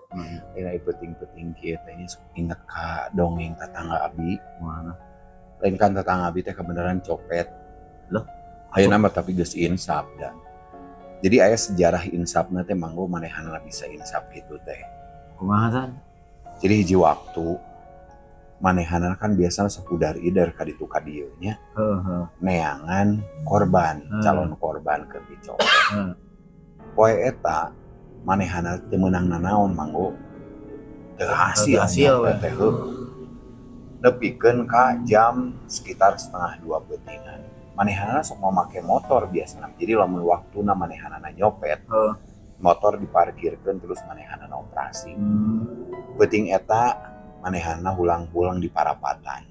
Lain peting-peting kieu teh inget ka dongeng tetangga abi. Mana? Lain kan tetangga abi teh kebenaran copet. Loh? Ayeuna mah tapi geus insap dan. Jadi aya sejarah insapna teh manggo manehana bisa insap gitu teh. Kumaha tan? Jadi hiji waktu manehana kan biasa sepudar idar ka ditu ka dieu nya. Neangan korban, calon korban keur dicopet. Poe eta manehana teu meunang nanaon manggo teu hasil teh nepikeun ka jam sekitar 1:30 peutingan. Manehana sok mau make motor biasana. Jadi lamun waktuna manehana nyopet, motor diparkirkeun terus manehana operasi. Peuting eta manehana hulang-hulang di parapatan.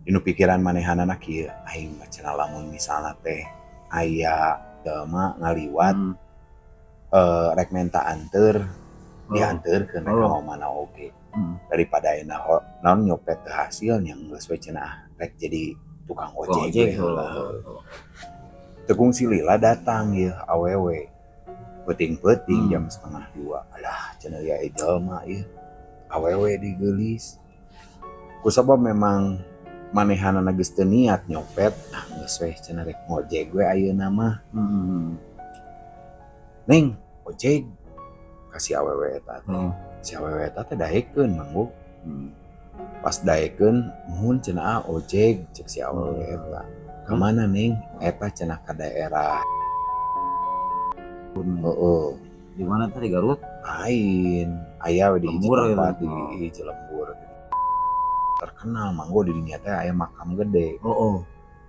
Dinu pikiran manehana kieu, aing cenah lamun misalna teh aya jelema ngaliwat rek menta anteur dianteurkeun ka mana oge. Daripada ayeuna naon nyopet teu hasil nya geus we cenah rek jadi tukang ojek heula. Tegung si Lila datang ieu awewe. Peuting-peuting jam 1:30. Alah cenah ya jelema ieu awewe digeulis. Kusabab memang manehana geus teu niat nyopet, geus we cenah rek ngojek we ayeuna mah. Neng, ojek kasih awewe eta teh. Si awewe eta teh daekeun manggo. Pas daekeun muhun cenah ojek cek si awewe eta. Ka mana Neng? Eta cenah ka daerah. Di mana tadi Garut? Lain, aya we di hiji tempat di Cilembur. Terkenal manggo di dinya teh aya makam gede.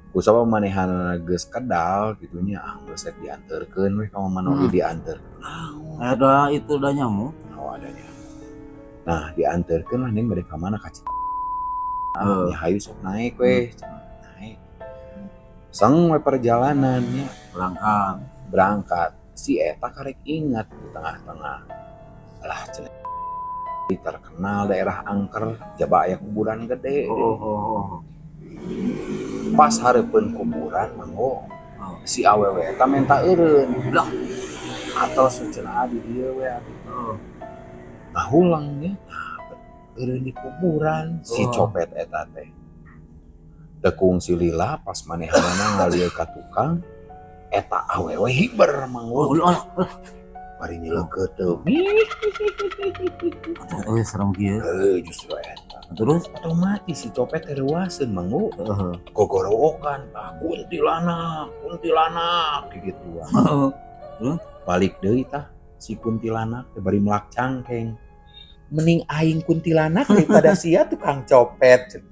Kusabab manehana geus kedal gitunya geus rek dianteurkeun we ka mana oge dianteurkeun. Ada itu udah nyamuk. Adanya. Nah, dianteurkeun lah Neng bade ka mana ka Cimahi. Hayu sok naik we, naik. Sang we perjalanannya berangkat. Si eta karek ingat di tengah-tengah. Alah cenah terkenal daerah angker jaba aya kuburan gede. Pas hareupeun kuburan manggo si awewe eta menta eureun. Lah atos cenah di dieu we ngahulang nya eureun di kuburan si copet eta teh. Tekung si Lila pas manehana ngalieu ka tukang eta awewe hiber manggo. Bari nyeleukeut teu. Serem kieu. Justru eta. Terus otomatis si copet teh reuaseun manggo. Gogorowokan, kuntilanak kigituan. Balik deui tah si kuntilanak teh bari melak cangkeng. Mending aing kuntilanak daripada sia tukang copet.